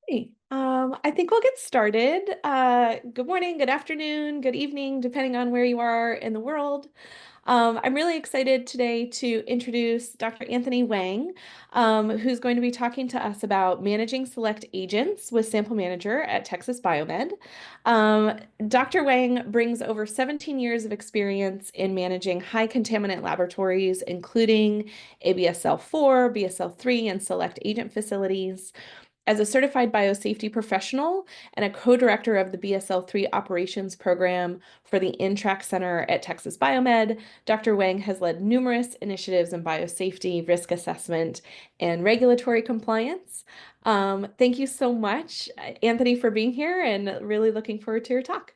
Hey, I think we'll get started. Good morning, good afternoon, good evening, depending on where you are in the world. I'm really excited today to introduce Dr. Anthony Wang, who's going to be talking to us about managing select agents with Sample Manager at Texas Biomed. Dr. Wang brings over 17 years of experience in managing high contaminant laboratories, including ABSL4, BSL3, and select agent facilities. As a certified biosafety professional and a co-director of the BSL3 Operations Program for the IN-TRAC Center at Texas Biomed, Dr. Wang has led numerous initiatives in biosafety, risk assessment, and regulatory compliance. Thank you so much, Anthony, for being here, and really looking forward to your talk.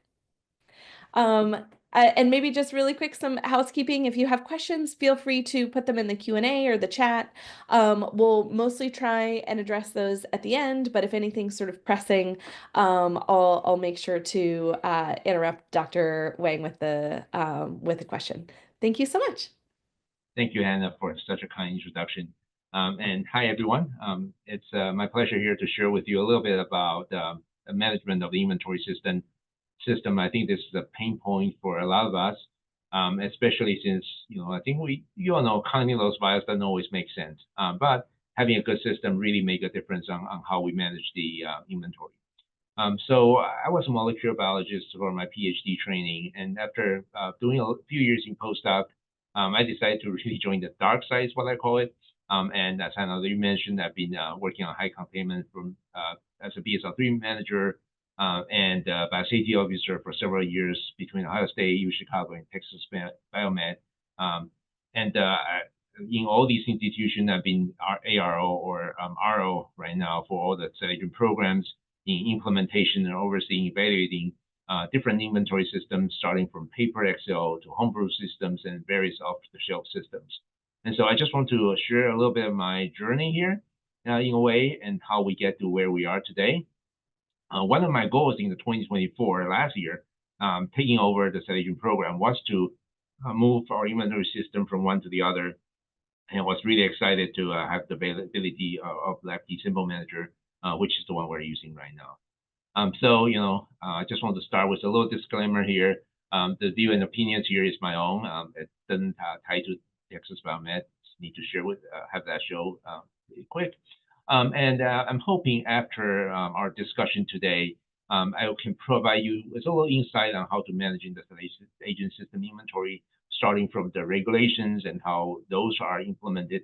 And maybe just really quick, some housekeeping. If you have questions, feel free to put them in the Q&A or the chat. We'll mostly try and address those at the end, but if anything's sort of pressing, I'll make sure to interrupt Dr. Wang with the question. Thank you so much. Thank you, Hannah, for such a kind introduction. And hi, everyone. It's my pleasure here to share with you a little bit about the management of the inventory system. I think this is a pain point for a lot of us, especially since, I think you all know counting those vials doesn't always make sense. But having a good system really make a difference on how we manage the inventory. So I was a molecular biologist for my PhD training, and after doing a few years in postdoc, I decided to really join the dark side, is what I call it. And as I know you mentioned, I've been working on high containment as a BSL3 manager and biosafety officer for several years between Ohio State, U Chicago, and Texas Biomed. In all these institutions, I've been ARO or RO right now for all the cell programs in implementation and overseeing, evaluating different inventory systems, starting from paper Excel to homebrew systems and various off-the-shelf systems. And so I just want to share a little bit of my journey here in a way and how we get to where we are today. One of my goals in the 2024, last year, taking over the cell program was to move our inventory system from one to the other. And I was really excited to have the availability of LabKey Sample Manager, which is the one we're using right now. So, I just want to start with a little disclaimer here. The view and opinions here is my own. It doesn't tie to Texas Biomed. Just need to have that show really quick. I'm hoping after our discussion today, I can provide you with a little insight on how to manage the agent system inventory, starting from the regulations and how those are implemented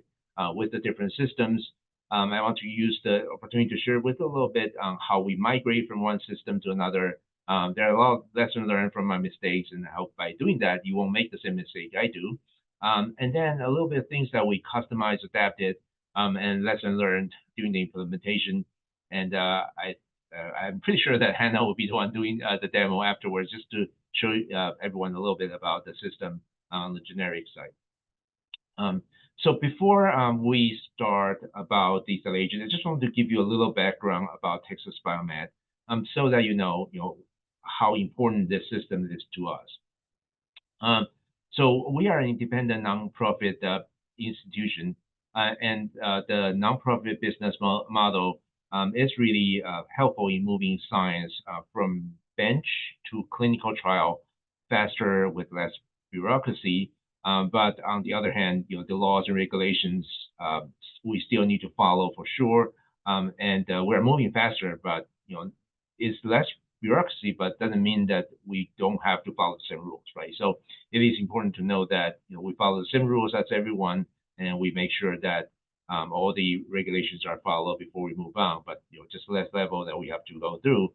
with the different systems. I want to use the opportunity to share with a little bit on how we migrate from one system to another. There are a lot of lessons learned from my mistakes, and I hope by doing that, you won't make the same mistake I do. And then a little bit of things that we customized, adapted, and lesson learned during the implementation. And I'm pretty sure that Hannah will be the one doing the demo afterwards, just to show everyone a little bit about the system on the generic side. So before we start about the cell agent, I just want to give you a little background about Texas Biomed, so that you know how important this system is to us. So we are an independent nonprofit institution, and the nonprofit business model is really helpful in moving science from bench to clinical trial faster with less bureaucracy. But on the other hand, the laws and regulations we still need to follow for sure. And we're moving faster, but it's less bureaucracy, but doesn't mean that we don't have to follow the same rules, right? So it is important to know that we follow the same rules as everyone, and we make sure that all the regulations are followed before we move on. But just less level that we have to go through.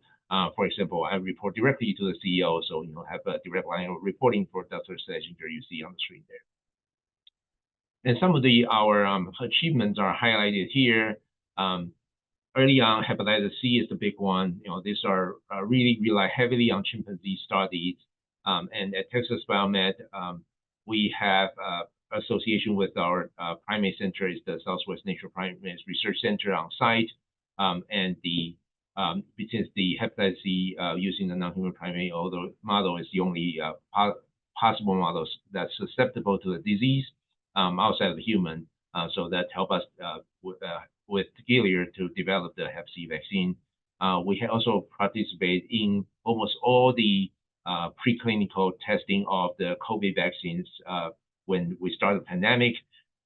For example, I report directly to the CEO, so have a direct line of reporting for Dr. Schlesinger you see on the screen there. And some of our achievements are highlighted here. Early on, hepatitis C is the big one. These are really rely heavily on chimpanzee studies. And at Texas Biomed, we have association with our primate center, is the Southwest Nature Primate Research Center on site, and since the hepatitis C using the non-human primate model is the only possible models that's susceptible to the disease outside of the human, so that helped us with Gilead to develop the Hep C vaccine. We also participate in almost all the preclinical testing of the COVID vaccines when we started the pandemic.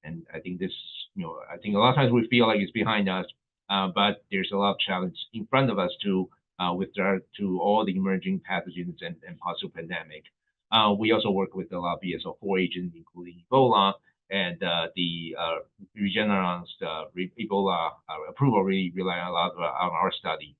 And I think this, I think a lot of times we feel like it's behind us, but there's a lot of challenge in front of us to with regard to all the emerging pathogens and possible pandemic. We also work with a lot of BSL4 agents, including Ebola, and the Regeneron's Ebola approval really rely a lot on our study.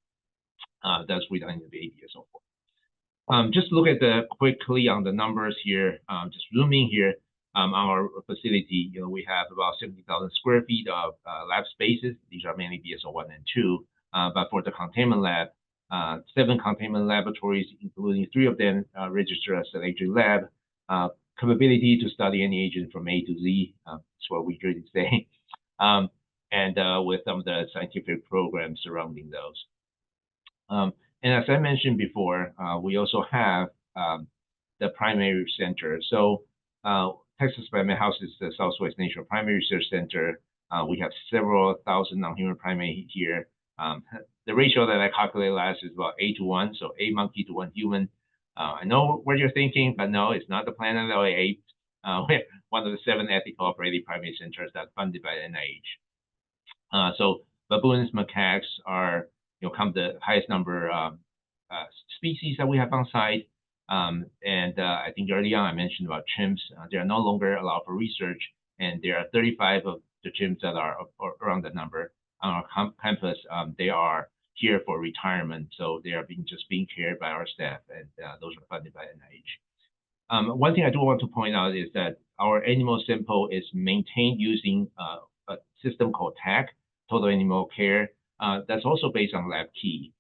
That's within the BSL4. Just look at quickly on the numbers here. Just zooming here. Our facility, we have about 70,000 square feet of lab spaces. These are mainly BSL1 and 2. But for the containment lab, 7 containment laboratories, including 3 of them registered as an agent lab. Capability to study any agent from A to Z. That's what we usually say. And with some of the scientific programs surrounding those. And as I mentioned before, we also have the primary center. So Texas Biomedical houses the Southwest National Primary Research Center. We have several thousand non-human primates here. The ratio that I calculated last is about 8 to 1, so 8 monkey to 1 human. I know what you're thinking, but no, it's not the planet of the apes. We're one of the 7 ethical operating primate centers that's funded by the NIH. So baboons, macaques are, come the highest number of species that we have on site. And I think early on I mentioned about chimps. They are no longer allowed for research, and there are 35 of the chimps that are around that number on our campus. They are here for retirement, so they are just being cared by our staff, and those are funded by NIH. One thing I do want to point out is that our animal sample is maintained using a system called TxBiomed, Total Animal Care. That's also based on LabKey.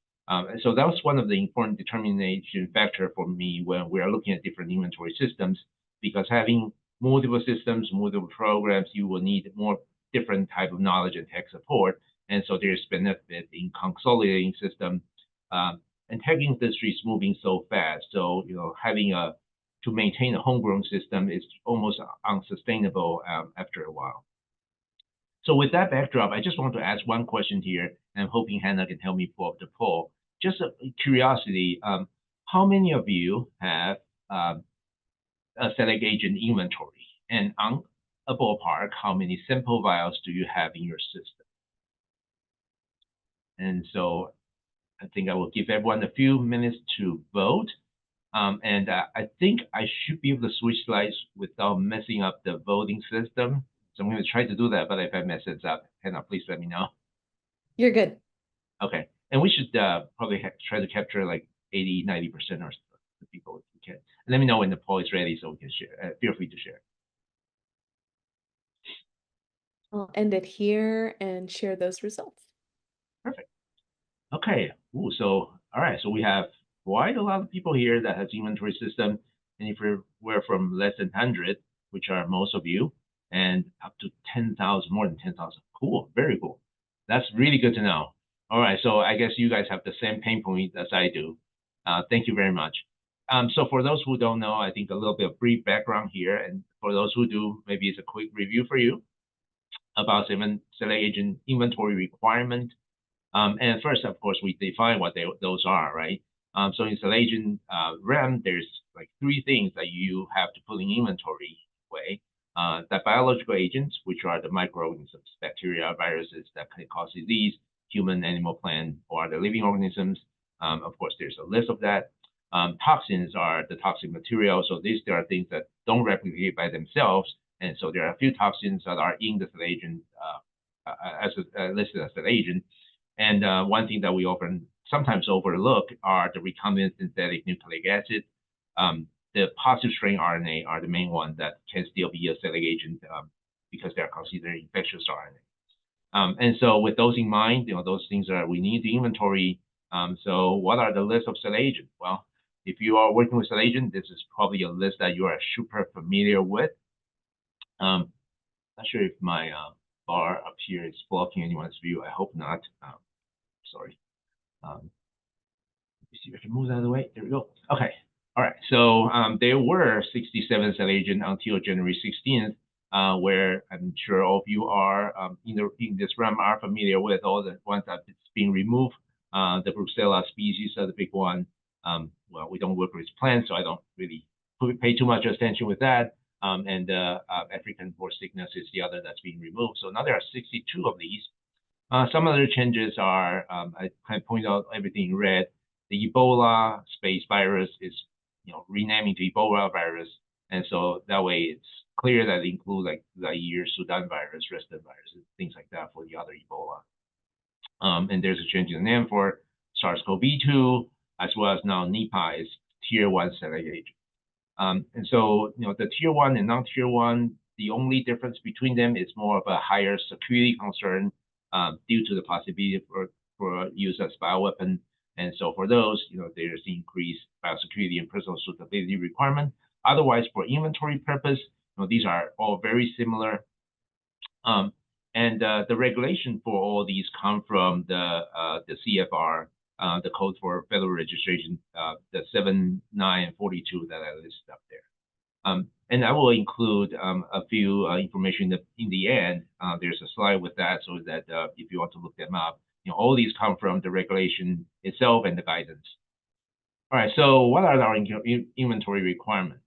So that was one of the important determination factor for me when we are looking at different inventory systems, because having multiple systems, multiple programs, you will need more different type of knowledge and tech support. And so there's benefit in consolidating system. And tech industry is moving so fast. So, having to maintain a homegrown system is almost unsustainable after a while. So with that backdrop, I just want to ask one question here, and I'm hoping Hannah can help me pull up the poll. Just a curiosity, how many of you have a select agent inventory? And on a ballpark, how many sample vials do you have in your system? And so I think I will give everyone a few minutes to vote. And I think I should be able to switch slides without messing up the voting system. So I'm going to try to do that, but if I mess it up, Hannah, please let me know. You're good. Okay. And we should probably try to capture like 80, 90% or so the people we can. And let me know when the poll is ready so we can share. Feel free to share. I'll end it here and share those results. Perfect. Okay. Ooh, so, all right. So we have quite a lot of people here that has inventory system. And if we're from less than 100, which are most of you, and up to 10,000, more than 10,000. Cool. Very cool. That's really good to know. All right. So I guess you guys have the same pain point as I do. Thank you very much. So for those who don't know, I think a little bit of brief background here. And for those who do, maybe it's a quick review for you about select agent inventory requirement. And first, of course, we define what those are, right? So in select agent realm, there's like 3 things that you have to put in inventory way. The biological agents, which are the microorganisms, bacteria, viruses that can cause disease, human, animal, plant, or other living organisms. Of course, there's a list of that. Toxins are the toxic material. So there are things that don't replicate by themselves. And so there are a few toxins that are in the select agent listed as an agent. And one thing that we sometimes overlook are the recombinant synthetic nucleic acid. The positive strain RNA are the main one that can still be a select agent because they are considered infectious RNA. And so with those in mind, those things that we need the inventory. So what are the list of select agents? Well, if you are working with select agent, this is probably a list that you are super familiar with. Not sure if my bar up here is blocking anyone's view. I hope not. Sorry. Let me see if I can move that out of the way. There we go. Okay. All right. So there were 67 select agents until January 16th, where I'm sure all of you are in this realm are familiar with all the ones that it's being removed The Brucella species are the big one. Well, we don't work with plants, so I don't really pay too much attention with that. And African horse sickness is the other that's being removed. So now there are 62 of these. Some other changes are, I kind of point out everything in red. The Ebola space virus is, renaming to Ebola virus. And so that way it's clear that it includes like Zaire, Sudan virus, resident virus, things like that for the other Ebola. And there's a change in the name for SARS-CoV-2, as well as now Nipah is tier 1 select agent. And so, the tier 1 and non-tier 1, the only difference between them is more of a higher security concern due to the possibility for use as bioweapon. And so for those, there's increased biosecurity and personal suitability requirement. Otherwise, for inventory purpose, these are all very similar. And the regulation for all these come from the CFR, the code for federal registration, the 7942 that I listed up there. And I will include a few information in the end. There's a slide with that, so that if you want to look them up, all these come from the regulation itself and the guidance. All right, so what are our inventory requirements?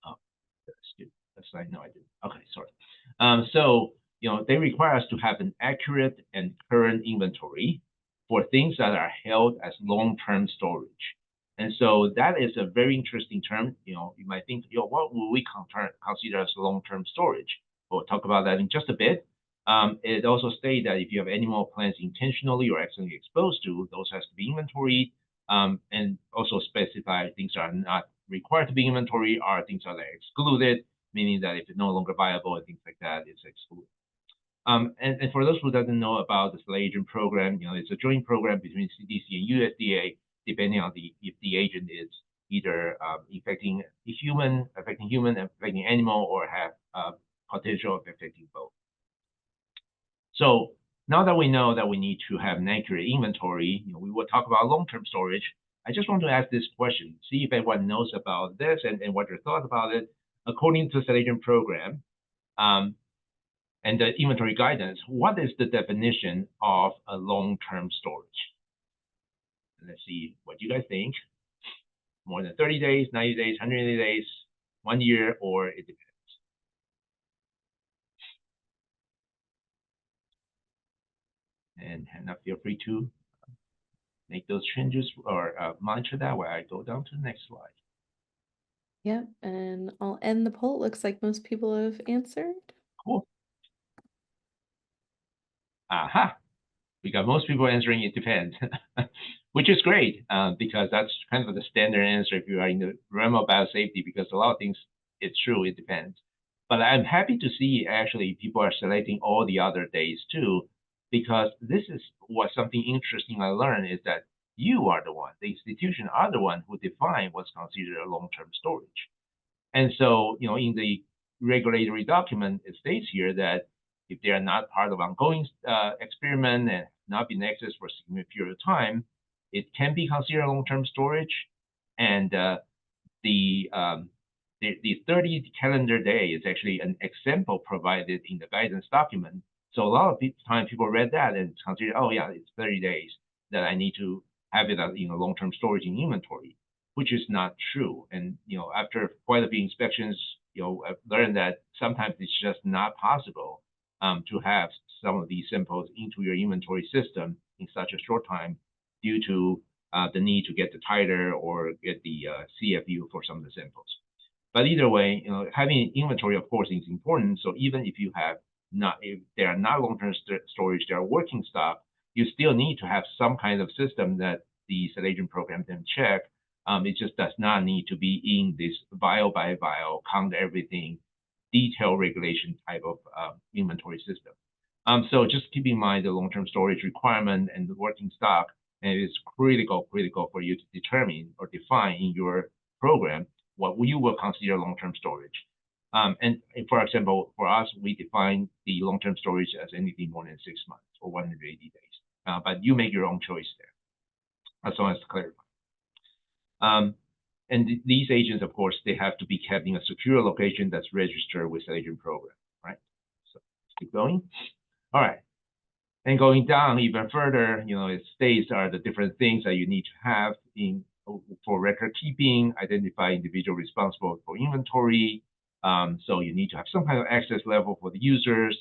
Oh, that's good. That's slide. No, I didn't. Okay, sorry. So they require us to have an accurate and current inventory for things that are held as long-term storage. And so that is a very interesting term. You might think, what will we consider as long-term storage? We'll talk about that in just a bit. It also states that if you have animal plants intentionally or accidentally exposed to, those has to be inventoried, and also specify things that are not required to be inventory are things that are excluded, meaning that if it's no longer viable and things like that, it's excluded. And for those who doesn't know about the SLA agent program, it's a joint program between CDC and USDA, depending on if the agent is either affecting human, affecting animal, or have potential of affecting both. So now that we know that we need to have an accurate inventory, we will talk about long-term storage. I just want to ask this question, see if everyone knows about this and what your thoughts about it. According to the SLA agent program, and the inventory guidance, what is the definition of a long-term storage? Let's see what you guys think. More than 30 days, 90 days, 180 days, 1 year, or it depends. And Hannah, feel free to make those changes or monitor that while I go down to the next slide. Yep, and I'll end the poll. It looks like most people have answered. Cool. Aha. We got most people answering it depends, which is great because that's kind of the standard answer if you are in the realm of biosafety, because a lot of things, it's true, it depends. But I'm happy to see actually people are selecting all the other days too, because this is what something interesting I learned is that you are the one, the institution are the one who define what's considered a long-term storage. And so, in the regulatory document, it states here that if they are not part of ongoing experiment and not been accessed for a significant period of time, it can be considered long-term storage. And the 30 calendar day is actually an example provided in the guidance document. So a lot of times people read that and consider, oh yeah, it's 30 days that I need to have it as long-term storage in inventory, which is not true. And after quite a few inspections, I've learned that sometimes it's just not possible to have some of these samples into your inventory system in such a short time due to the need to get the titer or get the CFU for some of the samples. But either way, having inventory, of course, is important. So even if you have if they are not long-term storage, they are working stock, you still need to have some kind of system that the SLA agent program can check. It just does not need to be in this vial by vial, count everything, detail regulation type of inventory system. So just keep in mind the long-term storage requirement and the working stock, and it is critical for you to determine or define in your program what you will consider long-term storage. And for example, for us, we define the long-term storage as anything more than 6 months or 180 days. But you make your own choice there, as long as to clarify. And these agents, of course, they have to be kept in a secure location that's registered with the agent program, right? So let's keep going. All right. And going down even further, it states are the different things that you need to have for record keeping, identify individual responsible for inventory. So you need to have some kind of access level for the users.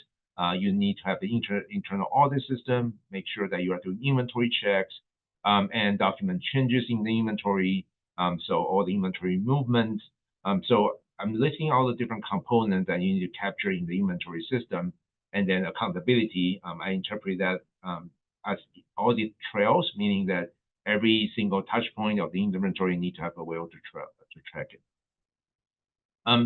You need to have the internal audit system, make sure that you are doing inventory checks and document changes in the inventory. So all the inventory movements. So I'm listing all the different components that you need to capture in the inventory system. And then accountability, I interpret that as audit trails, meaning that every single touch point of the inventory need to have a way to track it.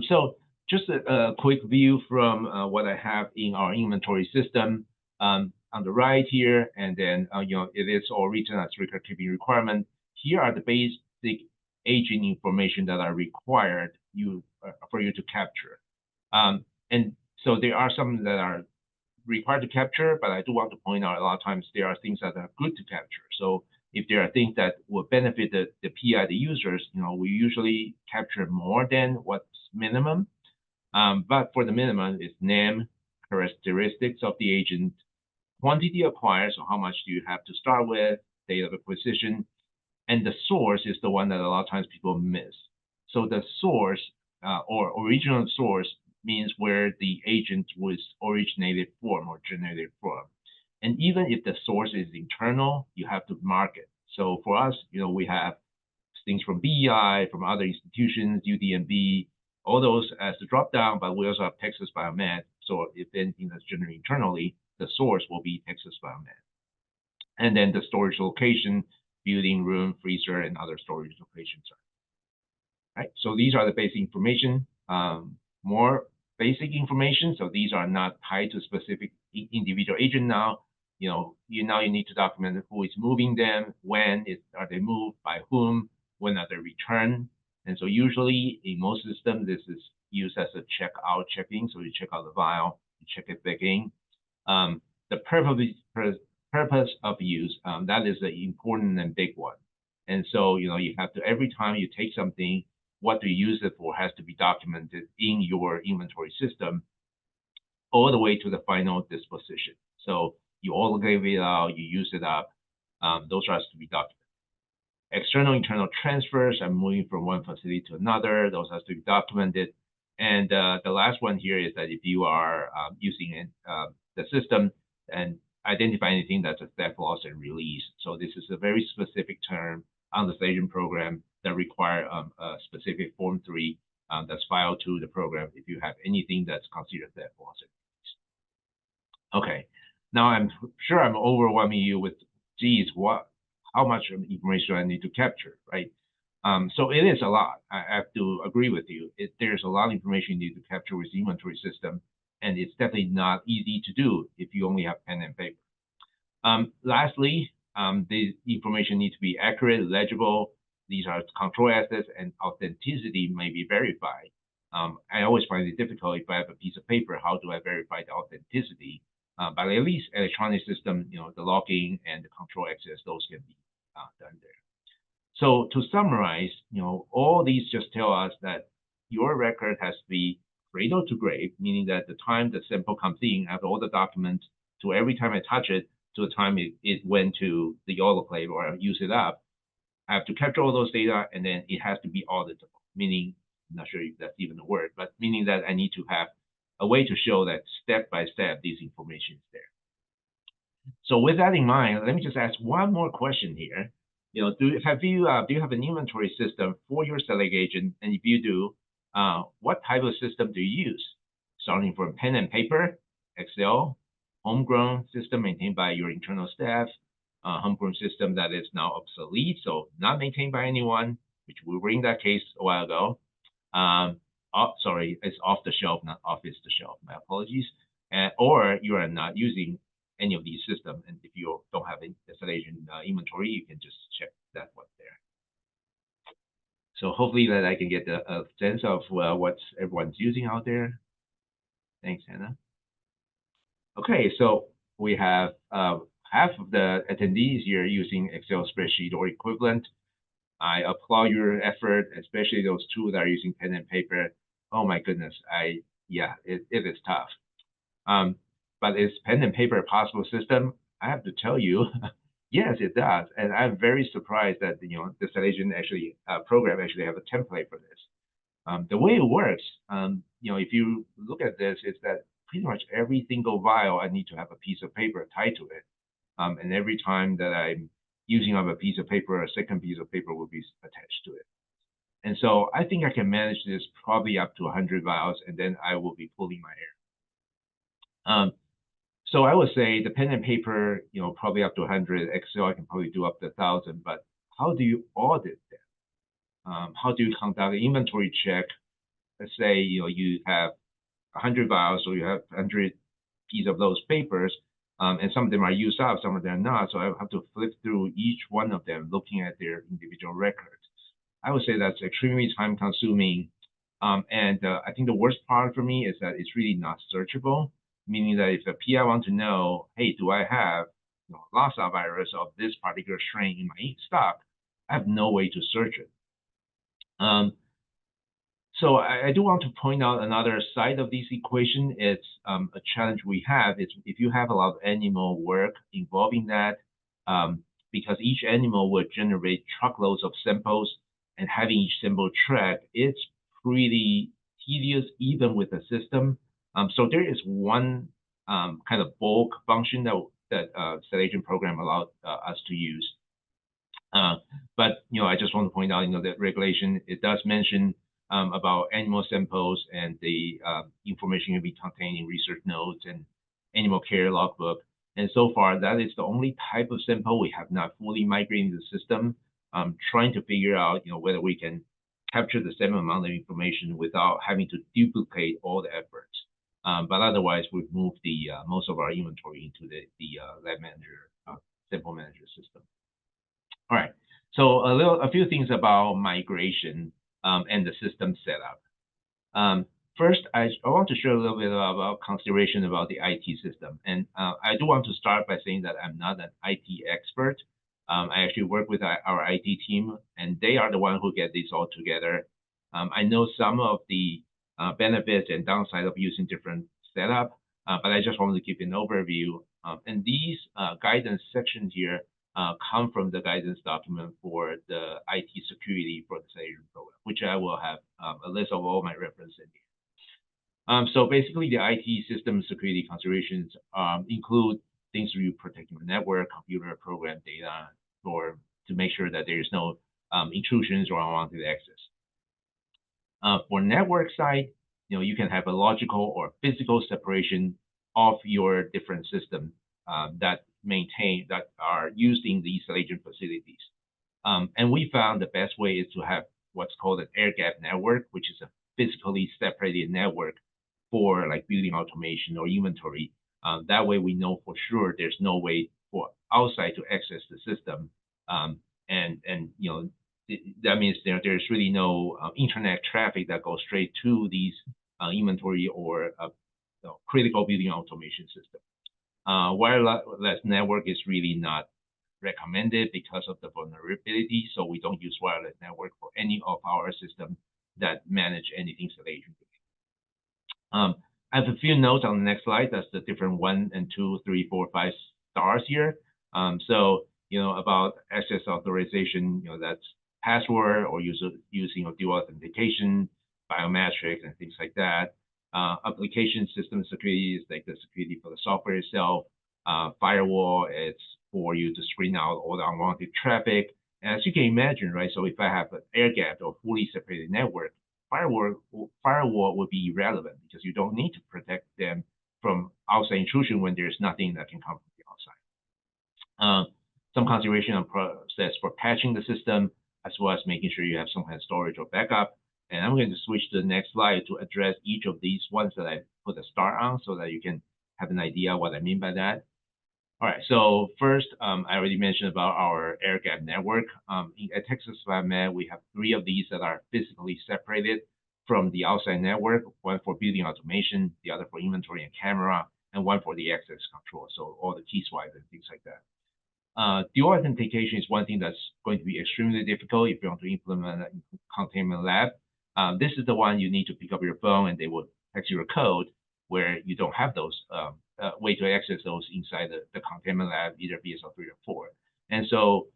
So just a quick view from what I have in our inventory system on the right here, and then it is all written as record keeping requirement. Here are the basic agent information that are required for you to capture, and so there are some that are required to capture, but I do want to point out a lot of times there are things that are good to capture. So if there are things that will benefit the PI, the users, we usually capture more than what's minimum. But for the minimum, it's name, characteristics of the agent, quantity acquired, so how much do you have to start with, date of acquisition, and the source is the one that a lot of times people miss. So the source or original source means where the agent was originated from or generated from. And even if the source is internal, you have to mark it. So for us, we have things from BEI, from other institutions, UDMB, all those as the drop down, but we also have Texas Biomed. So if anything that's generated internally, the source will be Texas Biomed. And then the storage location, building, room, freezer, and other storage locations. Right. So these are the basic information. More basic information. So these are not tied to specific individual agent now. Now you need to document who is moving them, when are they moved, by whom, when are they returned. And so usually in most systems, this is used as a check-in. So you check out the vial, you check it back in. The purpose of use, that is the important and big one. And so, you have to, every time you take something, what to use it for has to be documented in your inventory system all the way to the final disposition. So you all gave it out, you use it up, those has to be documented. External, internal transfers, I'm moving from one facility to another, those has to be documented. And the last one here is that if you are using the system and identify anything that's a theft, loss, and release. So this is a very specific term on the station program that require a specific Form 3 that's filed to the program if you have anything that's considered theft, loss, and release. Okay, now I'm sure I'm overwhelming you with, geez, how much information I need to capture, right? So it is a lot. I have to agree with you. There's a lot of information you need to capture with the inventory system, and it's definitely not easy to do if you only have pen and paper. Lastly, the information needs to be accurate, legible. These are control assets, and authenticity may be verified. I always find it difficult if I have a piece of paper, how do I verify the authenticity? But at least electronic system, the logging and the control access, those can be done there. So to summarize, all these just tell us that your record has to be cradle to grave, meaning that the time the sample comes in, I have all the documents, to every time I touch it, to the time it went to the autoclave or I use it up, I have to capture all those data, and then it has to be auditable, meaning, I'm not sure if that's even a word, but meaning that I need to have a way to show that step by step, this information is there. So with that in mind, let me just ask one more question here. Do you have an inventory system for your select agent? And if you do, what type of system do you use? Starting from pen and paper, Excel, homegrown system maintained by your internal staff, homegrown system that is now obsolete, so not maintained by anyone, which we were in that case a while ago. Sorry, it's off the shelf, not office the shelf. My apologies. Or you are not using any of these systems, and if you don't have an installation inventory, you can just check that one there. So hopefully that I can get a sense of what everyone's using out there. Thanks, Hannah. Okay, so we have half of the attendees here using Excel spreadsheet or equivalent. I applaud your effort, especially those two that are using pen and paper. Oh my goodness, it is tough. But is pen and paper a possible system? I have to tell you, yes, it does. And I'm very surprised that the Salesian actually program actually have a template for this. The way it works, if you look at this, is that pretty much every single vial I need to have a piece of paper tied to it. And every time that I'm using up a piece of paper, a second piece of paper will be attached to it. And so I think I can manage this probably up to 100 vials, and then I will be pulling my air. So I would say the pen and paper, probably up to 100. Excel, I can probably do up to 1,000. But how do you audit them? How do you conduct an inventory check? Let's say you have 100 vials, so you have 100 pieces of those papers, and some of them are used up, some of them are not. So I have to flip through each one of them, looking at their individual records. I would say that's extremely time consuming. And I think the worst part for me is that it's really not searchable, meaning that if the PI want to know, hey, do I have Lassa virus of this particular strain in my stock, I have no way to search it. So I do want to point out another side of this equation. It's a challenge we have is if you have a lot of animal work involving that, because each animal would generate truckloads of samples, and having each sample tracked, it's pretty tedious even with the system. So there is one kind of bulk function that Salesian program allowed us to use. But I just want to point out, that regulation, it does mention about animal samples and the information will be contained in research notes and animal care logbook. And so far, that is the only type of sample we have not fully migrated the system. Trying to figure out, whether we can capture the same amount of information without having to duplicate all the efforts. But otherwise, we've moved the most of our inventory into the lab manager, sample manager system. All right. So a few things about migration and the system setup. First, I want to share a little bit about consideration about the IT system. And I do want to start by saying that I'm not an IT expert. I actually work with our IT team, and they are the one who get this all together. I know some of the benefits and downside of using different setup, but I just wanted to give an overview. And these guidance sections here come from the guidance document for the IT security for the Salesian program, which I will have a list of all my references in here. So basically, the IT system security considerations include things to protect your network, computer, program data, or to make sure that there is no intrusions or unwanted access. For network side, you can have a logical or physical separation of your different systems that are used in these Salesian facilities. And we found the best way is to have what's called an air gap network, which is a physically separated network for like building automation or inventory. That way we know for sure there's no way for outside to access the system. That means there's really no internet traffic that goes straight to these inventory or critical building automation system. Wireless network is really not recommended because of the vulnerability, so we don't use wireless network for any of our systems that manage anything Salesian. I have a few notes on the next slide. That's the different 1 and 2, 3, 4, 5 stars here. So about access authorization, that's password or using a dual authentication, biometrics, and things like that. Application system security is like the security for the software itself. Firewall, it's for you to screen out all the unwanted traffic. And as you can imagine, right? So if I have an air gap or fully separated network, firewall would be irrelevant because you don't need to protect them from outside intrusion when there's nothing that can come from the outside. Some consideration on process for patching the system, as well as making sure you have some kind of storage or backup. And I'm going to switch to the next slide to address each of these ones that I put a star on so that you can have an idea what I mean by that. All right, so first, I already mentioned about our air gap network. At Texas Biomedical, we have 3 of these that are physically separated from the outside network, one for building automation, the other for inventory and camera, and one for the access control, so all the key swipes and things like that. Dual authentication is one thing that's going to be extremely difficult if you want to implement a containment lab. This is the one you need to pick up your phone and they will text you a code. where you don't have those way to access those inside the containment lab, either BSL3 or 4. And so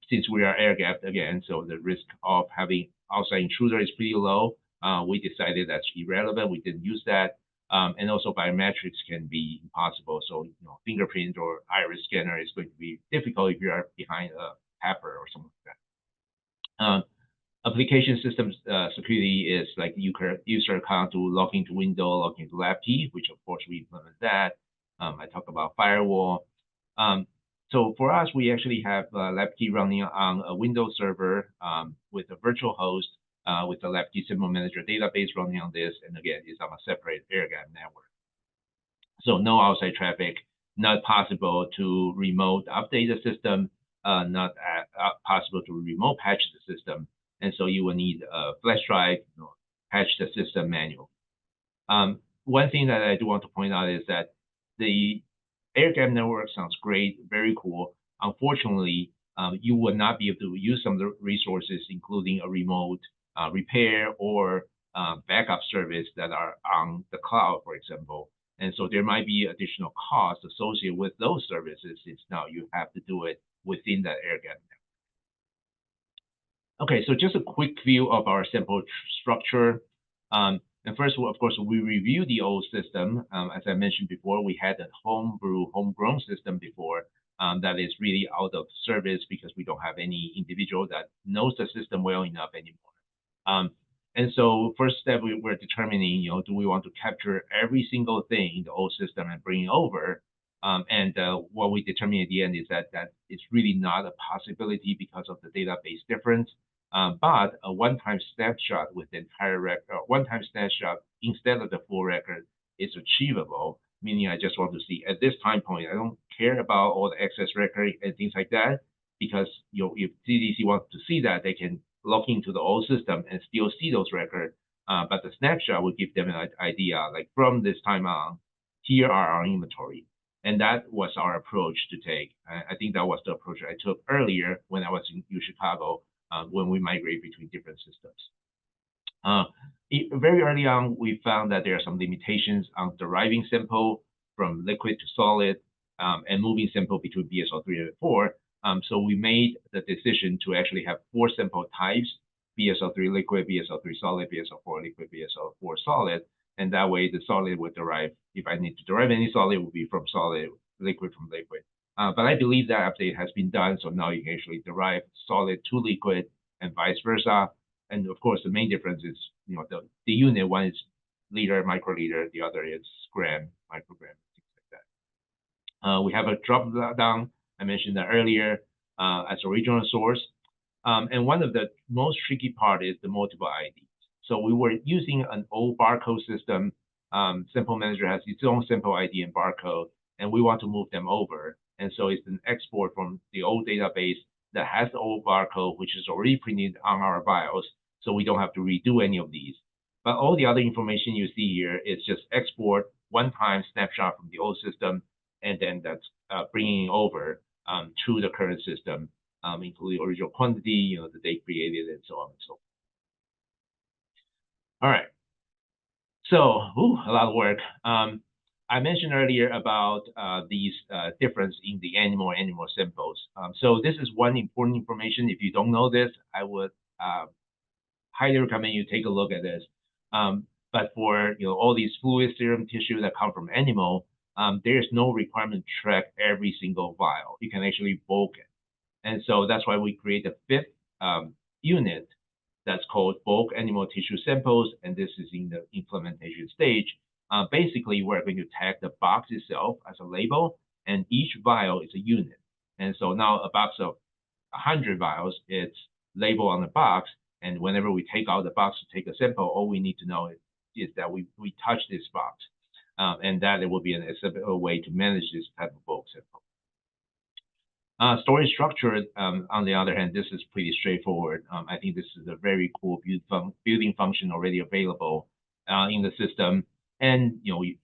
since we are air gapped again, so the risk of having outside intruder is pretty low, we decided that's irrelevant. We didn't use that. And also biometrics can be impossible. So, fingerprint or iris scanner is going to be difficult if you are behind a pepper or something like that. Application systems security is like user account to log into window, log into LabKey, which of course we implement that. I talk about firewall. So for us, we actually have LabKey running on a Windows server with a virtual host with the LabKey Sample Manager database running on this. And again, it's on a separate air-gap network. So no outside traffic, not possible to remote update the system, not possible to remote patch the system. And so you will need a flash drive, patch the system manually. One thing that I do want to point out is that the air-gap network sounds great, very cool. Unfortunately, you will not be able to use some of the resources, including a remote repair or backup service that are on the cloud, for example. And so there might be additional costs associated with those services since now you have to do it within that air-gap network. Okay, so just a quick view of our sample structure. And first, of course, we review the old system. As I mentioned before, we had a homegrown system before that is really out of service because we don't have any individual that knows the system well enough anymore. And so first step, we're determining, do we want to capture every single thing in the old system and bring it over? And what we determine at the end is that it's really not a possibility because of the database difference. But a one-time snapshot with the entire record, one-time snapshot instead of the full record is achievable, meaning I just want to see at this time point, I don't care about all the excess record and things like that, because if CDC wants to see that, they can log into the old system and still see those records. But the snapshot will give them an idea, like from this time on, here are our inventory. And that was our approach to take. I think that was the approach I took earlier when I was in Chicago, when we migrate between different systems. Very early on, we found that there are some limitations on deriving sample from liquid to solid and moving sample between BSL3 and 4. So we made the decision to actually have 4 sample types, BSL3 liquid, BSL3 solid, BSL4 liquid, BSL4 solid. And that way the solid would derive, if I need to derive any solid, it would be from solid, liquid from liquid. But I believe that update has been done, so now you can actually derive solid to liquid and vice versa. And of course, the main difference is, the unit, one is liter, microliter, the other is gram, microgram, things like that. We have a drop down, I mentioned that earlier, as a regional source. And one of the most tricky part is the multiple IDs. So we were using an old barcode system. Sample Manager has its own sample ID and barcode, and we want to move them over. And so it's an export from the old database that has the old barcode, which is already printed on our BIOS, so we don't have to redo any of these. But all the other information you see here is just export one-time snapshot from the old system, and then that's bringing it over to the current system, including original quantity, the date created, and so on and so forth. All right. So, a lot of work. I mentioned earlier about these difference in the animal samples. So this is one important information. If you don't know this, I would highly recommend you take a look at this. But for all these fluid, serum, tissue that come from animal, there is no requirement to track every single vial. You can actually bulk it. And so that's why we create a 5th unit that's called bulk animal tissue samples, and this is in the implementation stage. Basically, we're going to tag the box itself as a label, and each vial is a unit. And so now a box of 100 vials, it's labeled on the box, and whenever we take out the box to take a sample, all we need to know is that we touch this box, and that it will be an acceptable way to manage this type of bulk sample. Storage structure, on the other hand, this is pretty straightforward. I think this is a very cool building function already available in the system. And we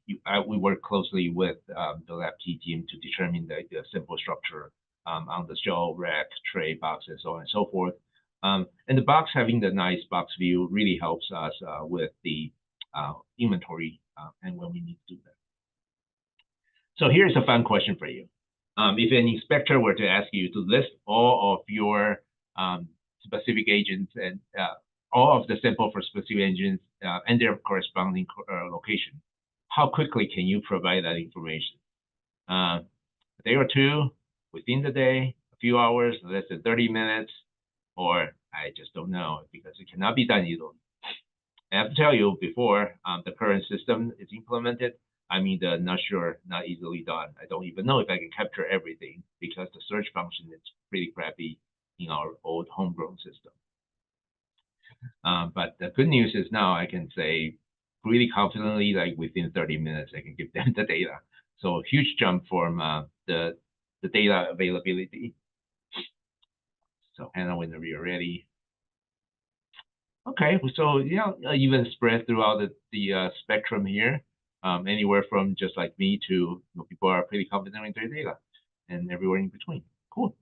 work closely with the LabKey team to determine the simple structure on the shelf, rack, tray, box, and so on and so forth. And the box having the nice box view really helps us with the inventory and when we need to do that. So here's a fun question for you. If an inspector were to ask you to list all of your specific agents and all of the sample for specific agents and their corresponding location, how quickly can you provide that information? A day or two, within the day, a few hours, less than 30 minutes, or I just don't know because it cannot be done easily. I have to tell you, before the current system is implemented, not sure, not easily done. I don't even know if I can capture everything because the search function is pretty crappy in our old homegrown system. But the good news is now I can say really confidently, like within 30 minutes, I can give them the data. So a huge jump from the data availability. So Hannah, whenever you're ready. Okay, so yeah, even spread throughout the spectrum here, anywhere from just like me to people are pretty confident in their data, and everywhere in between. Cool.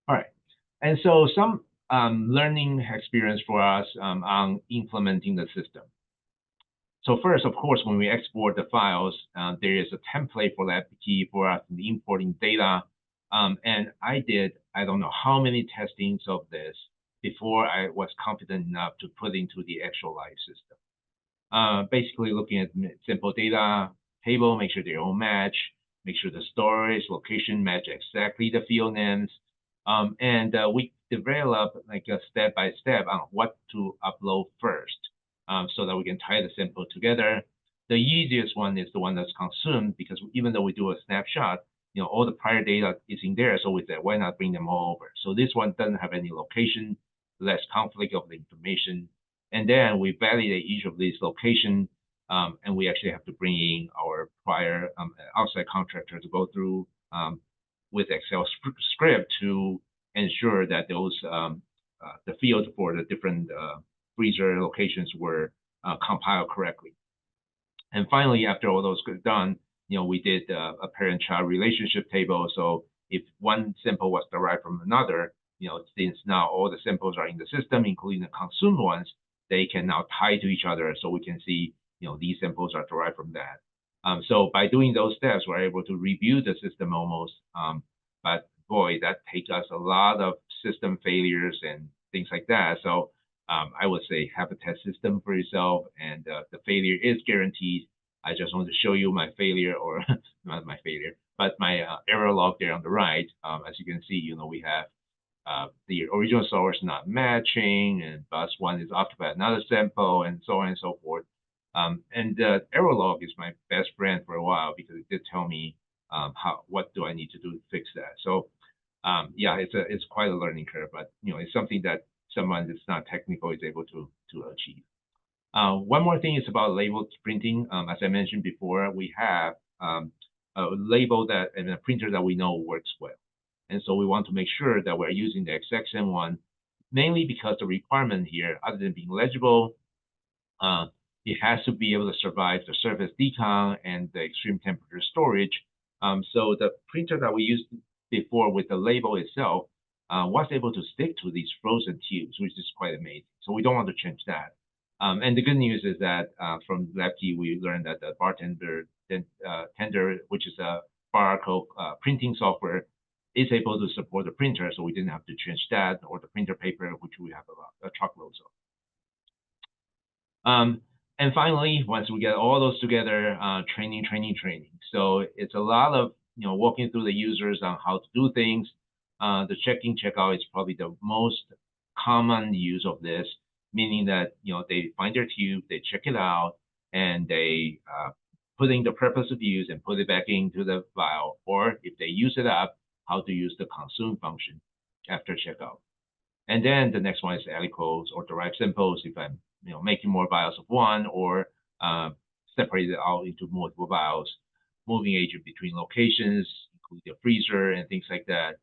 All right, and so some learning experience for us on implementing the system. So first, of course, when we export the files, there is a template for LabKey for us importing data, and I don't know how many testings of this before I was confident enough to put into the actual live system. Basically looking at simple data table, make sure they all match, make sure the storage location match exactly the field names. And we develop like a step-by-step on what to upload first so that we can tie the sample together. The easiest one is the one that's consumed because even though we do a snapshot, all the prior data is in there. So we said, why not bring them all over? So this one doesn't have any location, less conflict of the information. And then we validate each of these locations, and we actually have to bring in our prior outside contractor to go through with Excel script to ensure that those the fields for the different freezer locations were compiled correctly. And finally, after all those got done, we did a parent-child relationship table. So if one sample was derived from another, since now all the samples are in the system, including the consumed ones, they can now tie to each other. So we can see, these samples are derived from that. So by doing those steps, we're able to review the system almost. But boy, that takes us a lot of system failures and things like that. So I would say have a test system for yourself, and the failure is guaranteed. I just want to show you my failure, or not my failure, but my error log there on the right. As you can see, we have the original source not matching, and bus one is occupied another sample, and so on and so forth. And the error log is my best friend for a while because it did tell me what do I need to do to fix that. So yeah, it's quite a learning curve, but it's something that someone that's not technical is able to achieve. One more thing is about label printing. As I mentioned before, we have a label and a printer that we know works well. And so we want to make sure that we're using the exact same one, mainly because the requirement here, other than being legible, it has to be able to survive the surface decon and the extreme temperature storage. So the printer that we used before with the label itself was able to stick to these frozen tubes, which is quite amazing. So we don't want to change that. And the good news is that from LabKey, we learned that the bartender tender, which is a barcode printing software, is able to support the printer, so we didn't have to change that, or the printer paper, which we have a truckloads of. And finally, once we get all those together, training. So it's a lot of walking through the users on how to do things. The check-in, check-out is probably the most common use of this, meaning that they find their tube, they check it out, and they put in the purpose of use and put it back into the vial. Or if they use it up, how to use the consume function after checkout. And then the next one is aliquots or derived samples if I'm making more vials of one, or separate it out into multiple vials, moving agent between locations, including the freezer and things like that,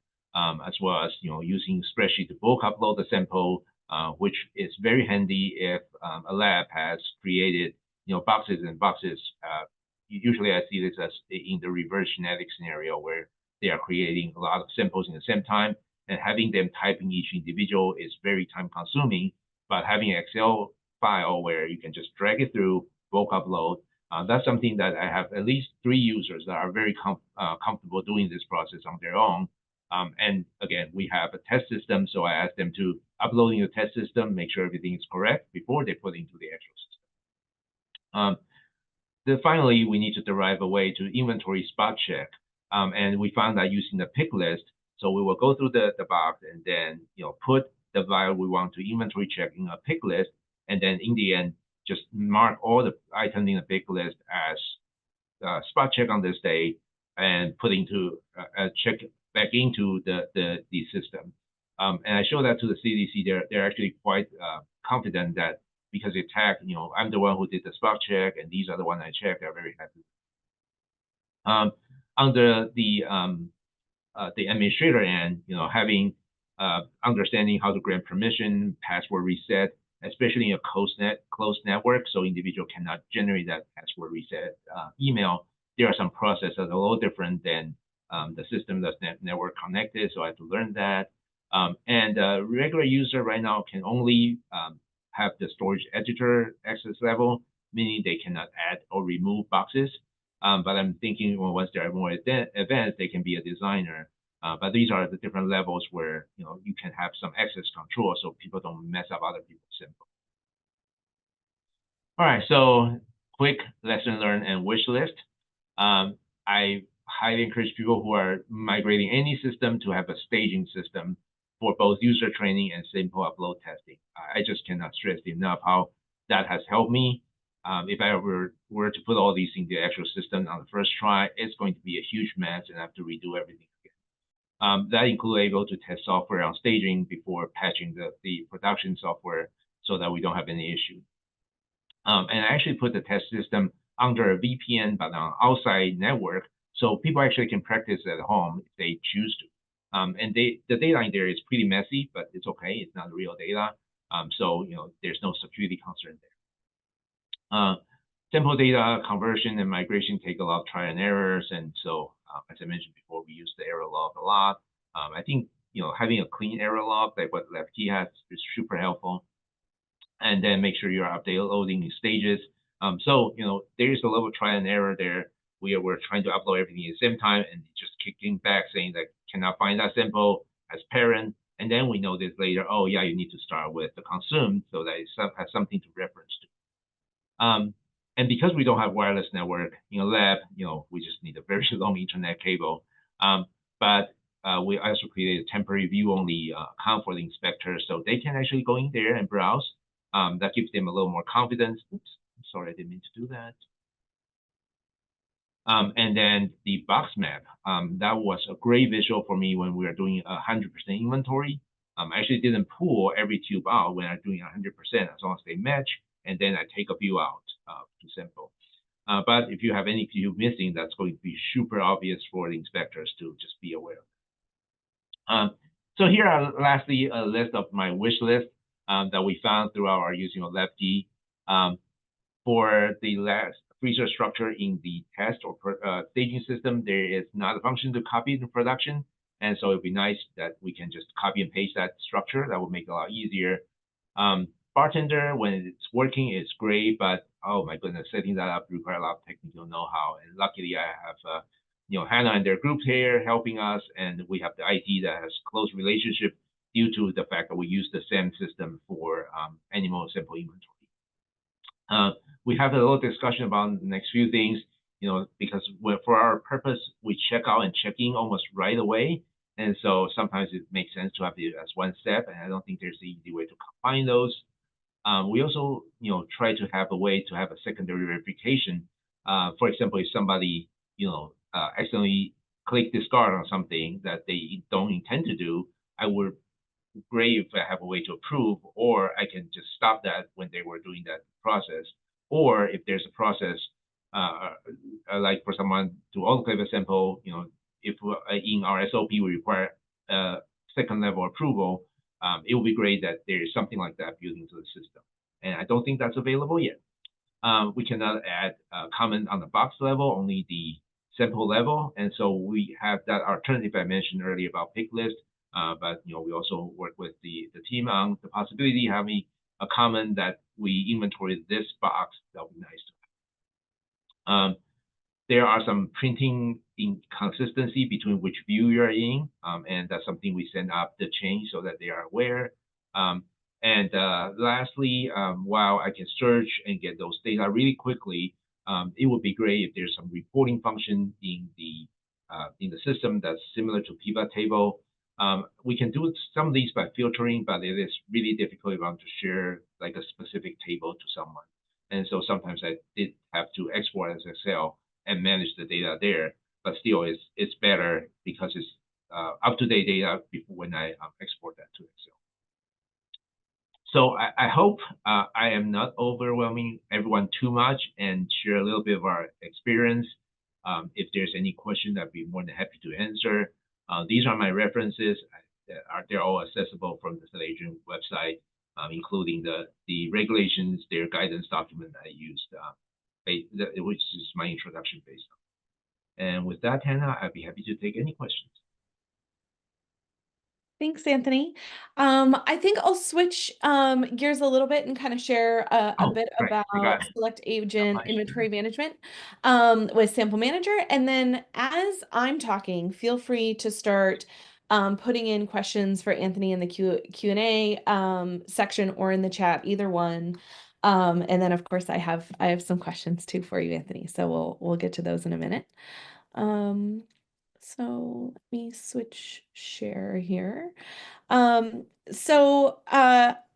as well as using spreadsheet to bulk upload the sample, which is very handy if a lab has created boxes and boxes. Usually I see this as in the reverse genetic scenario where they are creating a lot of samples in the same time, and having them typing each individual is very time consuming. But having an Excel file where you can just drag it through, bulk upload. That's something that I have at least 3 users that are very comfortable doing this process on their own. And again, we have a test system, so I ask them to upload in the test system, make sure everything is correct before they put it into the actual system. Then finally, we need to derive a way to inventory spot check. And we found that using the pick list, so we will go through the box and then put the vial we want to inventory check in a pick list, and then in the end, just mark all the items in the pick list as spot check on this day and put into check back into the system. And I show that to the CDC. They're actually quite confident that because they tag, I'm the one who did the spot check, and these are the ones I checked. They're very happy. Under the administrator end, having understanding how to grant permission, password reset, especially in a closed network, so individual cannot generate that password reset email. There are some processes that are a little different than the system that's network connected, so I have to learn that. And a regular user right now can only have the storage editor access level, meaning they cannot add or remove boxes. But I'm thinking once they're more advanced, they can be a designer. But these are the different levels where you can have some access control so people don't mess up other people's sample. All right, so quick lesson learned and wish list. I highly encourage people who are migrating any system to have a staging system for both user training and simple upload testing. I just cannot stress enough how that has helped me. If I were to put all these in the actual system on the first try, it's going to be a huge mess and I have to redo everything again. That includes able to test software on staging before patching the production software so that we don't have any issue. And I actually put the test system under a VPN, but on outside network, so people actually can practice at home if they choose to. And the data in there is pretty messy, but it's okay. It's not real data. So, there's no security concern there. Sample data conversion and migration take a lot of trial and errors. And so, as I mentioned before, we use the error log a lot. I think, having a clean error log like what LabKey has is super helpful. And then make sure you're uploading in stages. So, there is a little trial and error there. We're trying to upload everything at the same time and just kicking back saying that cannot find that sample as parent. And then we notice later, oh yeah, you need to start with the consumed so that it has something to reference to. And because we don't have wireless network in a lab, we just need a very long internet cable. But we also created a temporary view-only account for the inspector so they can actually go in there and browse. That gives them a little more confidence. Oops, I'm sorry, I didn't mean to do that. And then the box map, that was a great visual for me when we were doing 100% inventory. I actually didn't pull every tube out when I'm doing 100% as long as they match, and then I take a few out to sample. But if you have any tube missing, that's going to be super obvious for the inspectors to just be aware of. So here are lastly a list of my wish list that we found throughout our using of LabKey. For the last freezer structure in the test or staging system, there is not a function to copy it in production. And so it'd be nice that we can just copy and paste that structure. That would make it a lot easier. Bartender, when it's working, is great, but oh my goodness, setting that up requires a lot of technical know-how. And luckily, I have Hannah and their group here helping us, and we have the IT that has close relationship due to the fact that we use the same system for animal sample inventory. We have a little discussion about the next few things, because for our purpose, we check out and check in almost right away. And so sometimes it makes sense to have it as one step, and I don't think there's an easy way to combine those. We also, try to have a way to have a secondary verification. For example, if somebody, accidentally click discard on something that they don't intend to do, I would great if I have a way to approve, or I can just stop that when they were doing that process. Or if there's a process, like for someone to autoclave a sample, if in our SOP we require second level approval, it would be great that there is something like that built into the system. And I don't think that's available yet. We cannot add comment on the box level, only the sample level. And so we have that alternative I mentioned earlier about pick list. But we also work with the team on the possibility of having a comment that we inventory this box, that would be nice to have. There are some printing inconsistency between which view you're in, and that's something we send up the change so that they are aware. And lastly, while I can search and get those data really quickly, it would be great if there's some reporting function in the system that's similar to pivot table. We can do some of these by filtering, but it is really difficult if I want to share like a specific table to someone. And so sometimes I did have to export as Excel and manage the data there, but still it's better because it's up-to-date data before when I export that to Excel. So I hope I am not overwhelming everyone too much and share a little bit of our experience. If there's any question, I'd be more than happy to answer. These are my references. They're all accessible from the Salesian website, including the regulations, their guidance document I used, which is my introduction based on. And with that, Hannah, I'd be happy to take any questions. Thanks, Anthony. I think I'll switch gears a little bit and kind of share a bit Right. about select agent inventory management with Sample Manager. And then as I'm talking, feel free to start putting in questions for Anthony in the Q&A section or in the chat, either one. And then of course I have some questions too for you, Anthony. So we'll get to those in a minute. So let me switch share here.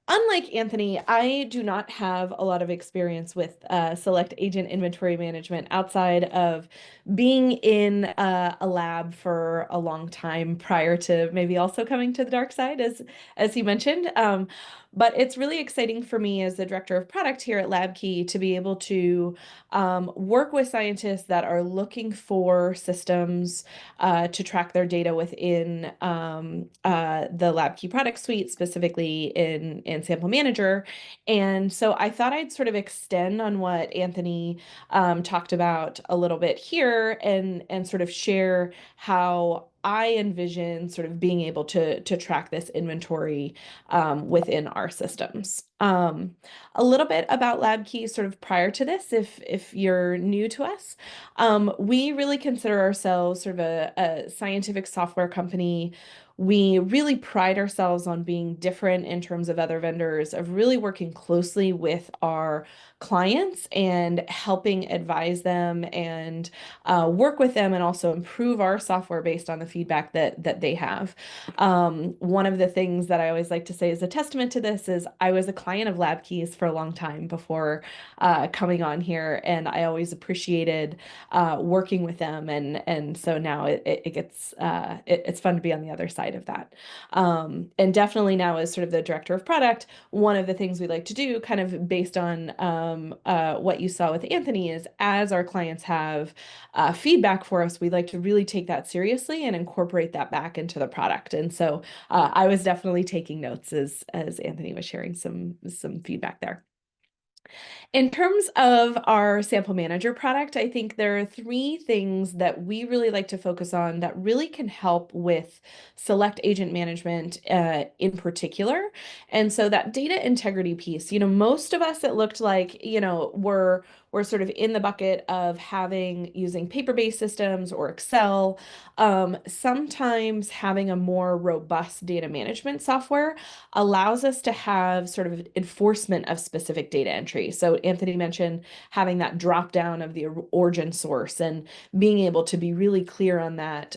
Unlike Anthony, I do not have a lot of experience with select agent inventory management outside of being in a lab for a long time prior to maybe also coming to the dark side, as he mentioned. But it's really exciting for me as the director of product here at LabKey to be able to work with scientists that are looking for systems to track their data within the LabKey product suite, specifically in Sample Manager. And so I thought I'd sort of extend on what Anthony talked about a little bit here and sort of share how I envision sort of being able to track this inventory within our systems. A little bit about LabKey sort of prior to this, if you're new to us. We really consider ourselves sort of a scientific software company. We really pride ourselves on being different in terms of other vendors, of really working closely with our clients and helping advise them and work with them and also improve our software based on the feedback that they have. One of the things that I always like to say is a testament to this is I was a client of LabKey's for a long time before coming on here, and I always appreciated working with them, and so now it gets it's fun to be on the other side of that. And definitely now as sort of the director of product, one of the things we like to do, kind of based on what you saw with Anthony, is as our clients have feedback for us, we like to really take that seriously and incorporate that back into the product. And so I was definitely taking notes as Anthony was sharing some feedback there. In terms of our Sample Manager product, I think there are three things that we really like to focus on that really can help with select agent management in particular. And so that data integrity piece, most of us, it looked like, we're sort of in the bucket of using paper-based systems or Excel. Sometimes having a more robust data management software allows us to have sort of enforcement of specific data entry. So Anthony mentioned having that drop down of the origin source and being able to be really clear on that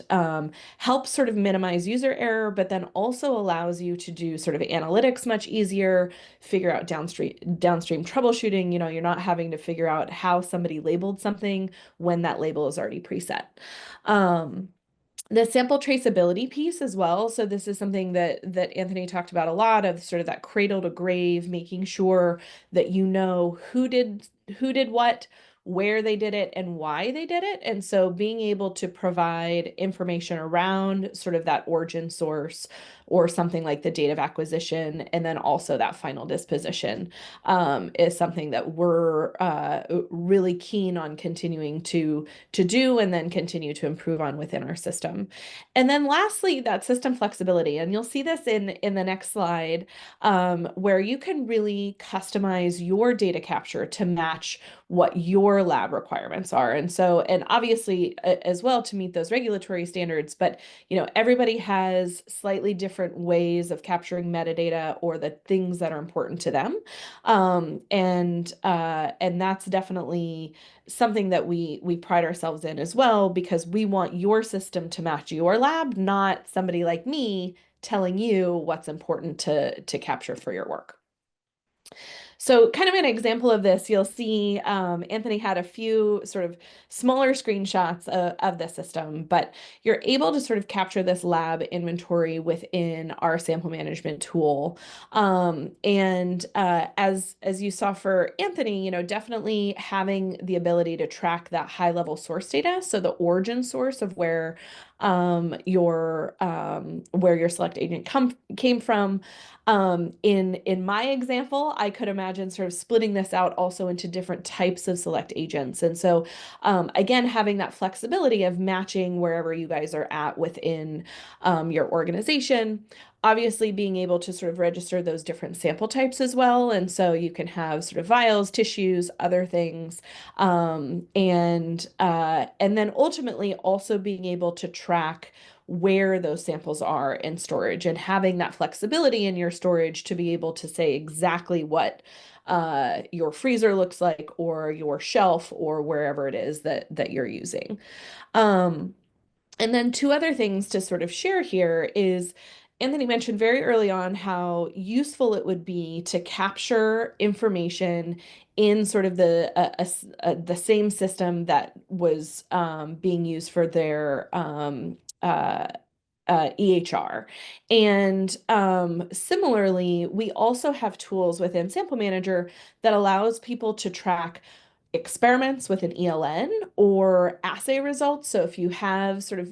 helps sort of minimize user error, but then also allows you to do sort of analytics much easier, figure out downstream troubleshooting. You're not having to figure out how somebody labeled something when that label is already preset. The sample traceability piece as well. So this is something that Anthony talked about a lot, of sort of that cradle to grave, making sure that who did what, where they did it, and why they did it. And so being able to provide information around sort of that origin source, or something like the date of acquisition, and then also that final disposition is something that we're really keen on continuing to do and then continue to improve on within our system. And then lastly, that system flexibility, and you'll see this in the next slide, where you can really customize your data capture to match what your lab requirements are. And so, and obviously as well to meet those regulatory standards, but everybody has slightly different ways of capturing metadata or the things that are important to them. And that's definitely something that we pride ourselves in as well, because we want your system to match your lab, not somebody like me telling you what's important to capture for your work. So kind of an example of this, you'll see Anthony had a few sort of smaller screenshots of the system, but you're able to sort of capture this lab inventory within our sample management tool. As you saw for Anthony, definitely having the ability to track that high level source data, so the origin source of where your select agent came from. In my example, I could imagine sort of splitting this out also into different types of select agents. And so again, having that flexibility of matching wherever you guys are at within your organization. Obviously, being able to sort of register those different sample types as well. And so you can have sort of vials, tissues, other things. And then ultimately also being able to track where those samples are in storage and having that flexibility in your storage to be able to say exactly what your freezer looks like or your shelf or wherever it is that you're using. Um, and then two other things to sort of share here is Anthony mentioned very early on how useful it would be to capture information in sort of the same system that was being used for their EHR. And similarly, we also have tools within Sample Manager that allows people to track experiments with an ELN or assay results. So if you have sort of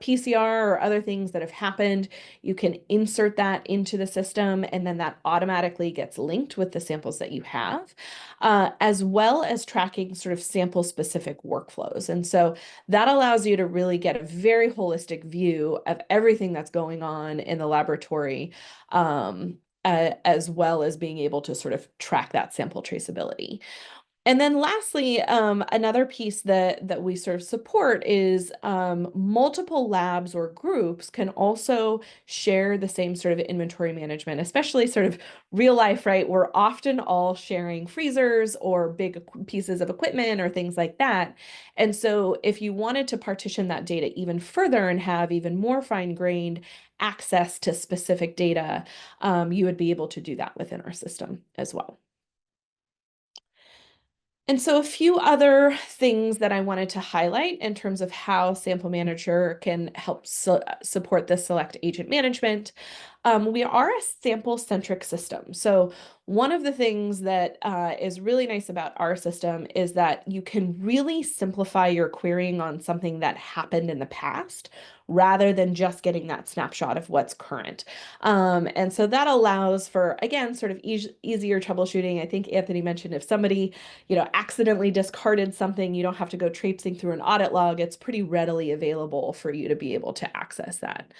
PCR or other things that have happened, you can insert that into the system, and then that automatically gets linked with the samples that you have, as well as tracking sort of sample specific workflows. And so that allows you to really get a very holistic view of everything that's going on in the laboratory, as well as being able to sort of track that sample traceability. And then lastly, another piece that we sort of support is multiple labs or groups can also share the same sort of inventory management, especially sort of real life, right? We're often all sharing freezers or big pieces of equipment or things like that. And so if you wanted to partition that data even further and have even more fine-grained access to specific data, you would be able to do that within our system as well. And so a few other things that I wanted to highlight in terms of how Sample Manager can help support the select agent management. We are a sample-centric system. So one of the things that is really nice about our system is that you can really simplify your querying on something that happened in the past rather than just getting that snapshot of what's current. And so that allows for, again, sort of easier troubleshooting. I think Anthony mentioned if somebody, accidentally discarded something, you don't have to go traipsing through an audit log. It's pretty readily available for you to be able to access that.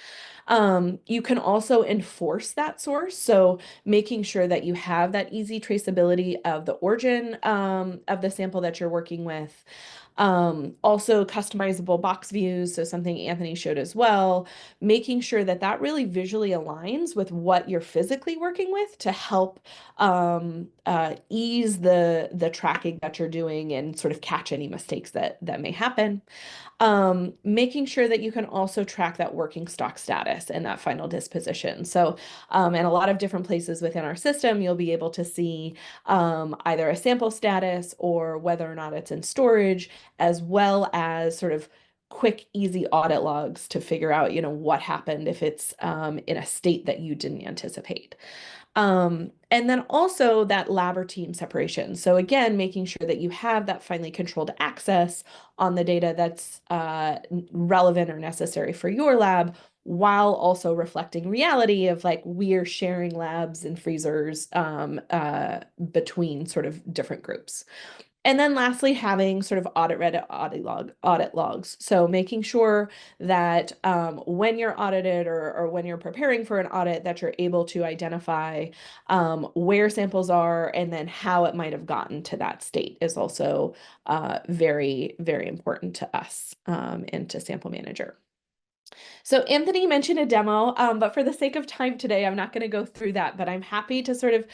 You can also enforce that source. So making sure that you have that easy traceability of the origin of the sample that you're working with. Also customizable box views, so something Anthony showed as well, making sure that that really visually aligns with what you're physically working with to help ease the tracking that you're doing and sort of catch any mistakes that may happen. Making sure that you can also track that working stock status and that final disposition. So in a lot of different places within our system, you'll be able to see either a sample status or whether or not it's in storage, as well as sort of quick, easy audit logs to figure out, what happened if it's in a state that you didn't anticipate. And then also that lab or team separation. So again, making sure that you have that finely controlled access on the data that's relevant or necessary for your lab, while also reflecting reality of like we're sharing labs and freezers between sort of different groups. And then lastly, having sort of audit logs. So making sure that when you're audited or when you're preparing for an audit, that you're able to identify where samples are and then how it might have gotten to that state is also very, very important to us and to Sample Manager. So Anthony mentioned a demo, but for the sake of time today, I'm not going to go through that, but I'm happy to sort of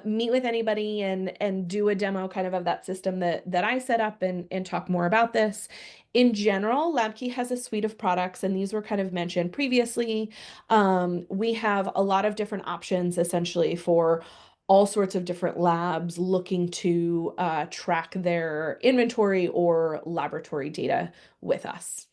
meet with anybody and do a demo kind of that system that I set up and talk more about this. In general, LabKey has a suite of products, and these were kind of mentioned previously. We have a lot of different options essentially for all sorts of different labs looking to track their inventory or laboratory data with us.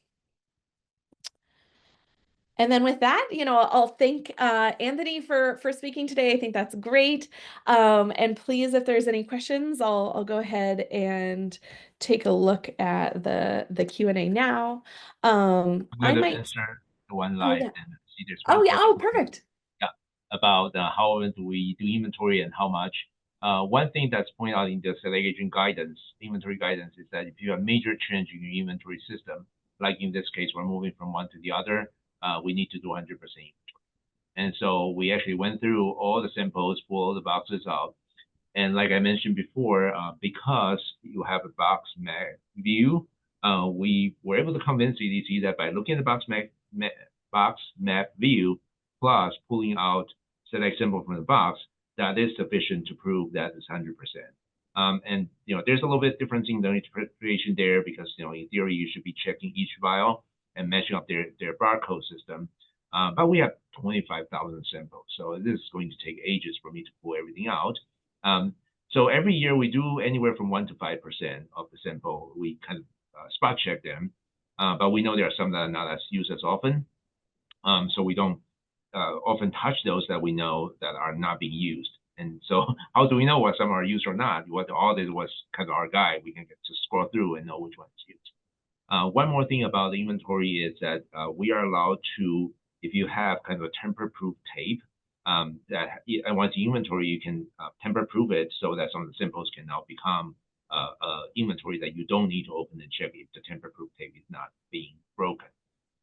And then with that, I'll thank Anthony for speaking today. I think that's great. And please, if there's any questions, I'll go ahead and take a look at the Q&A now. I'm I going to might. answer the one Oh live yeah. and see there's one Oh yeah. Oh, question here. perfect. Yeah, about how do we do inventory and how much. One thing that's pointed out in the segregation guidance, inventory guidance, is that if you have major change in your inventory system, like in this case, we're moving from one to the other, we need to do 100% inventory. And so we actually went through all the samples, pulled all the boxes out. And like I mentioned before, because you have a box map view, we were able to convince CDC that by looking at the box map view, plus pulling out select sample from the box, that is sufficient to prove that it's 100%. And there's a little bit difference in the interpretation there because in theory you should be checking each vial and matching up their barcode system. But we have 25,000 samples, so this is going to take ages for me to pull everything out. So every year we do anywhere from 1 to 5% of the sample. We kind of spot check them, but we know there are some that are not as used as often. So we don't often touch those that we know that are not being used. And so how do we know what some are used or not? What the audit was kind of our guide. We can just scroll through and know which one is used. One more thing about the inventory is that we are allowed to, if you have kind of a tamper-proof tape, that once the inventory, you can tamper-proof it so that some of the samples can now become inventory that you don't need to open and check if the tamper-proof tape is not being broken.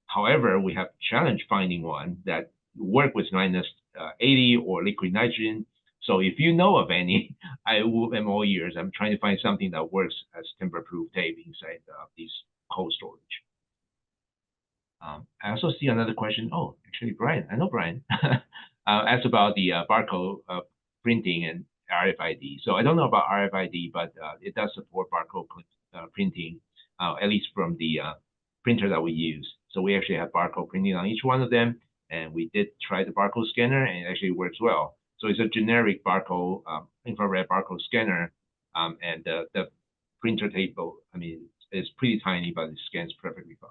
However, we have challenge finding one that work with -80 or liquid nitrogen. So if you know of any, I am all ears. I'm trying to find something that works as tamper-proof tape inside these cold storage. I also see another question. Oh, actually, Brian, I know Brian, asked about the barcode printing and RFID. So I don't know about RFID, but it does support barcode printing, at least from the printer that we use. So we actually have barcode printing on each one of them, and we did try the barcode scanner, and it actually works well. So it's a generic barcode, infrared barcode scanner, and the printer table, I mean, it's pretty tiny, but it scans perfectly fine.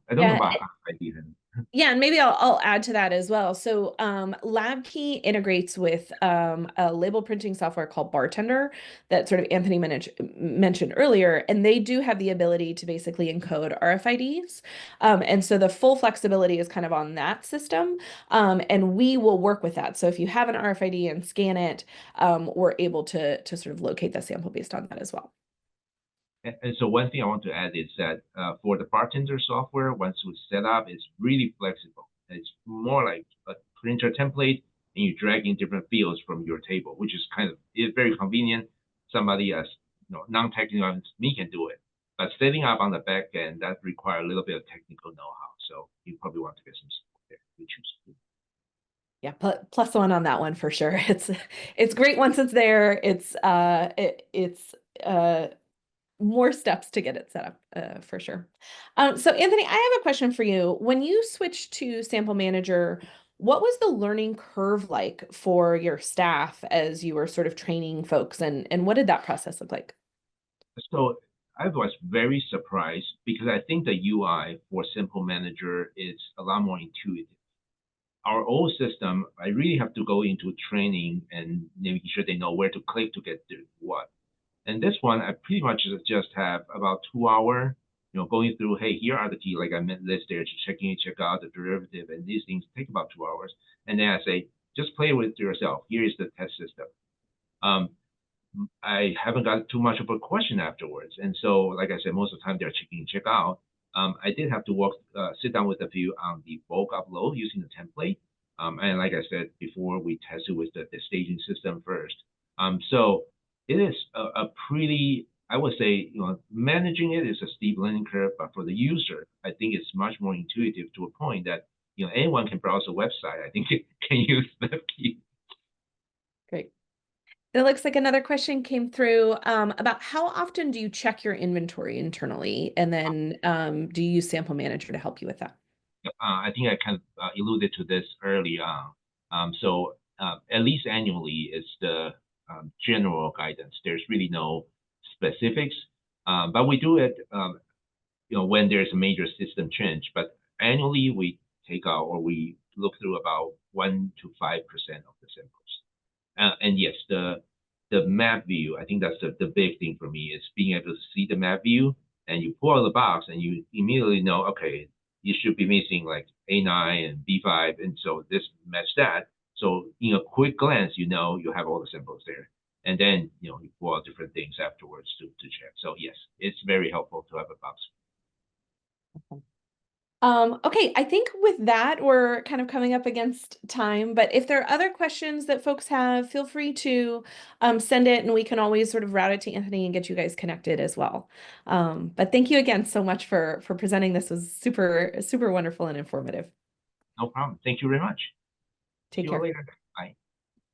I don't know Yeah. about RFID then. Yeah, and maybe I'll add to that as well. So LabKey integrates with a label printing software called Bartender that sort of Anthony mentioned earlier, and they do have the ability to basically encode RFIDs. And so the full flexibility is kind of on that system, and we will work with that. So if you have an RFID and scan it, we're able to sort of locate the sample based on that as well. And so one thing I want to add is that for the Bartender software, once we set up, it's really flexible. It's more like a printer template, and you drag in different fields from your table, which is very convenient. Somebody as non-technical as me can do it, but setting up on the back end that requires a little bit of technical know-how. So you probably want to get some support there. We choose. Yeah, +1 on that one for sure. It's great once it's there. It's more steps to get it set up for sure. So Anthony, I have a question for you. When you switched to Sample Manager, what was the learning curve like for your staff as you were sort of training folks, and what did that process look like? So I was very surprised because I think the UI for Sample Manager is a lot more intuitive. Our old system, I really have to go into training and making sure they know where to click to get what. And this one, I pretty much just have about 2 hours going through, hey, here are the key, like I meant list there, checking in, check out the derivative, and these things take about 2 hours. And then I say, just play with yourself. Here is the test system. I haven't got too much of a question afterwards. And so, like I said, most of the time they're checking check out. I did have to sit down with a few on the bulk upload using the template. And like I said before, we tested with the staging system first. So it is a pretty, I would say, managing it is a steep learning curve, but for the user, I think it's much more intuitive to a point that, anyone can browse a website. I think it can use LabKey. Great. It looks like another question came through about how often do you check your inventory internally? And then do you use Sample Manager to help you with that? I think I kind of alluded to this early on. So at least annually is the general guidance. There's really no specifics, but we do it, when there's a major system change. But annually, we take out or we look through about 1 to 5% of the samples. And yes, the map view, I think that's the big thing for me is being able to see the map view, and you pull out the box and you immediately know, okay, you should be missing like A9 and B5, and so this match that. So in a quick glance, you have all the samples there, and then you pull out different things afterwards to check. So yes, it's very helpful to have a box. Okay, I think with that, we're kind of coming up against time, but if there are other questions that folks have, feel free to send it and we can always sort of route it to Anthony and get you guys connected as well. But thank you again so much for presenting. This was super, super wonderful and informative. No problem. Thank you very much. See Take you care. later.